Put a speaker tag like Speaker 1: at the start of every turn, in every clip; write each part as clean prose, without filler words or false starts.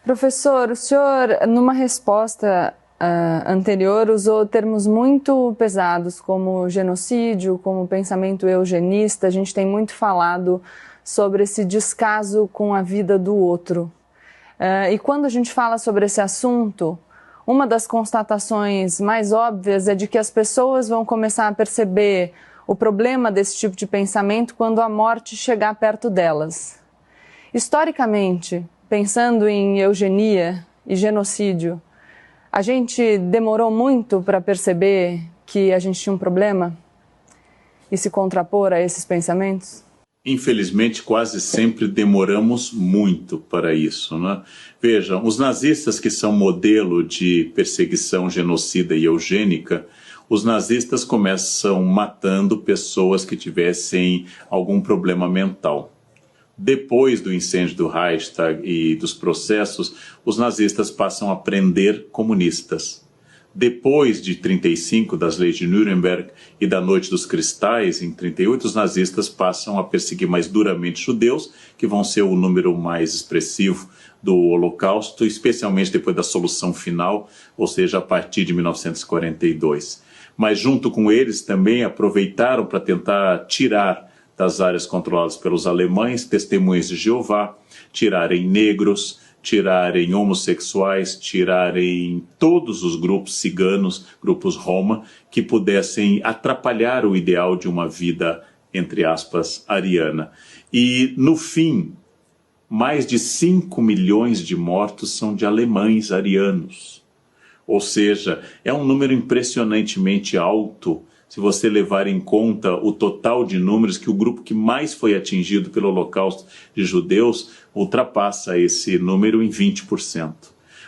Speaker 1: Professor, o senhor, numa resposta anterior, usou termos muito pesados, como genocídio, como pensamento eugenista. A gente tem muito falado sobre esse descaso com a vida do outro. E quando a gente fala sobre esse assunto, uma das constatações mais óbvias é de que as pessoas vão começar a perceber o problema desse tipo de pensamento quando a morte chegar perto delas. Historicamente, pensando em eugenia e genocídio, a gente demorou muito para perceber que a gente tinha um problema e se contrapor a esses pensamentos?
Speaker 2: Infelizmente, quase sempre demoramos muito para isso, né? Vejam, os nazistas, que são modelo de perseguição genocida e eugênica, os nazistas começam matando pessoas que tivessem algum problema mental. Depois do incêndio do Reichstag e dos processos, os nazistas passam a prender comunistas. Depois de 1935, das leis de Nuremberg e da Noite dos Cristais, em 1938, os nazistas passam a perseguir mais duramente judeus, que vão ser o número mais expressivo do Holocausto, especialmente depois da solução final, ou seja, a partir de 1942. Mas junto com eles também aproveitaram para tentar tirar das áreas controladas pelos alemães, testemunhas de Jeová, tirarem negros, tirarem homossexuais, tirarem todos os grupos ciganos, grupos Roma, que pudessem atrapalhar o ideal de uma vida, entre aspas, ariana. E, no fim, mais de 5 milhões de mortos são de alemães arianos. Ou seja, é um número impressionantemente alto, se você levar em conta o total de números, que o grupo que mais foi atingido pelo Holocausto de judeus ultrapassa esse número em 20%.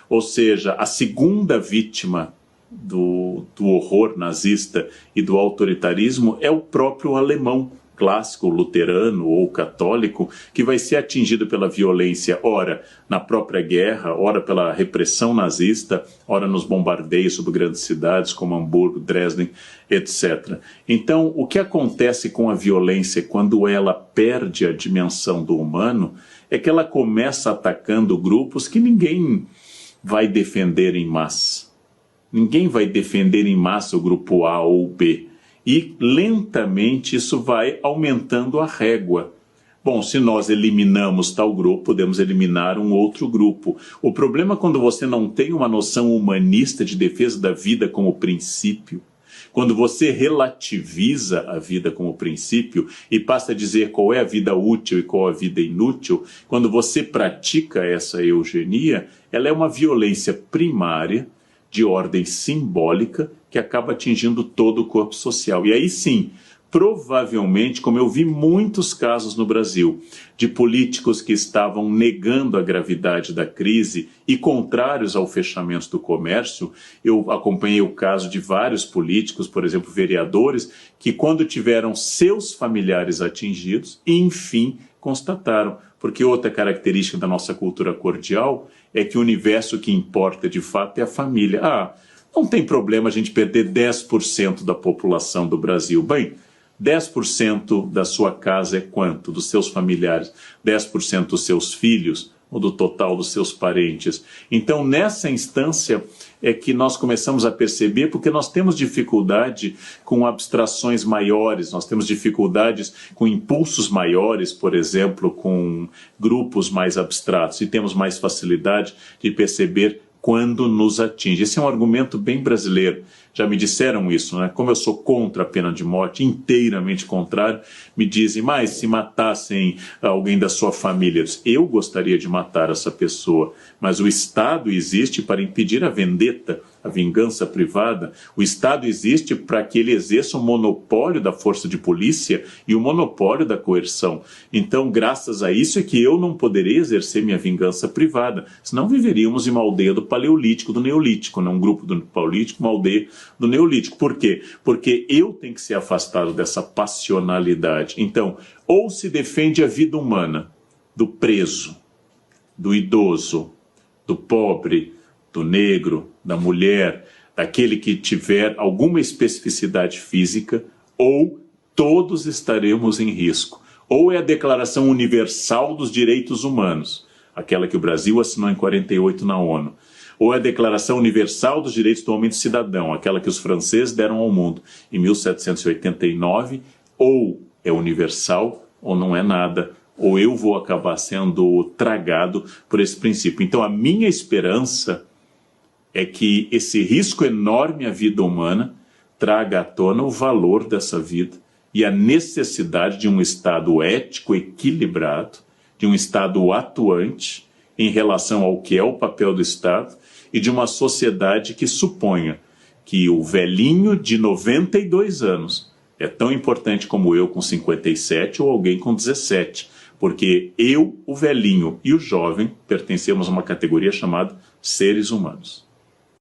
Speaker 2: Ou seja, a segunda vítima do horror nazista e do autoritarismo é o próprio alemão clássico, luterano ou católico, que vai ser atingido pela violência, ora na própria guerra, ora pela repressão nazista, ora nos bombardeios sobre grandes cidades como Hamburgo, Dresden, etc. Então, o que acontece com a violência quando ela perde a dimensão do humano é que ela começa atacando grupos que ninguém vai defender em massa. Ninguém vai defender em massa o grupo A ou B. E lentamente isso vai aumentando a régua. Bom, se nós eliminamos tal grupo, podemos eliminar um outro grupo. O problema é quando você não tem uma noção humanista de defesa da vida como princípio, quando você relativiza a vida como princípio e passa a dizer qual é a vida útil e qual a vida inútil, quando você pratica essa eugenia, ela é uma violência primária, de ordem simbólica, que acaba atingindo todo o corpo social. E aí sim, provavelmente, como eu vi muitos casos no Brasil, de políticos que estavam negando a gravidade da crise e contrários ao fechamento do comércio, eu acompanhei o caso de vários políticos, por exemplo, vereadores, que quando tiveram seus familiares atingidos, enfim, constataram. Porque outra característica da nossa cultura cordial é que o universo que importa de fato é a família. Não tem problema a gente perder 10% da população do Brasil. Bem, 10% da sua casa é quanto? Dos seus familiares? 10% dos seus filhos? Ou do total dos seus parentes? Então, nessa instância é que nós começamos a perceber, porque nós temos dificuldade com abstrações maiores, nós temos dificuldades com impulsos maiores, por exemplo, com grupos mais abstratos, e temos mais facilidade de perceber quando nos atinge. Esse é um argumento bem brasileiro. Já me disseram isso, né? Como eu sou contra a pena de morte, inteiramente contrário, me dizem, mas se matassem alguém da sua família, eu gostaria de matar essa pessoa, mas o Estado existe para impedir a vendetta, a vingança privada. O Estado existe para que ele exerça o monopólio da força de polícia e o monopólio da coerção. Então, graças a isso é que eu não poderia exercer minha vingança privada, senão viveríamos em uma aldeia do Paleolítico, do Neolítico, né? Um grupo do Paleolítico, uma aldeia do Neolítico. Por quê? Porque eu tenho que ser afastado dessa passionalidade. Então, ou se defende a vida humana do preso, do idoso, do pobre, do negro, da mulher, daquele que tiver alguma especificidade física, ou todos estaremos em risco. Ou é a Declaração Universal dos Direitos Humanos, aquela que o Brasil assinou em 48 na ONU, ou é a Declaração Universal dos Direitos do Homem e do Cidadão, aquela que os franceses deram ao mundo em 1789, ou é universal ou não é nada, ou eu vou acabar sendo tragado por esse princípio. Então a minha esperança é que esse risco enorme à vida humana traga à tona o valor dessa vida e a necessidade de um Estado ético equilibrado, de um Estado atuante em relação ao que é o papel do Estado e de uma sociedade que suponha que o velhinho de 92 anos é tão importante como eu com 57 ou alguém com 17, porque eu, o velhinho e o jovem pertencemos a uma categoria chamada seres humanos.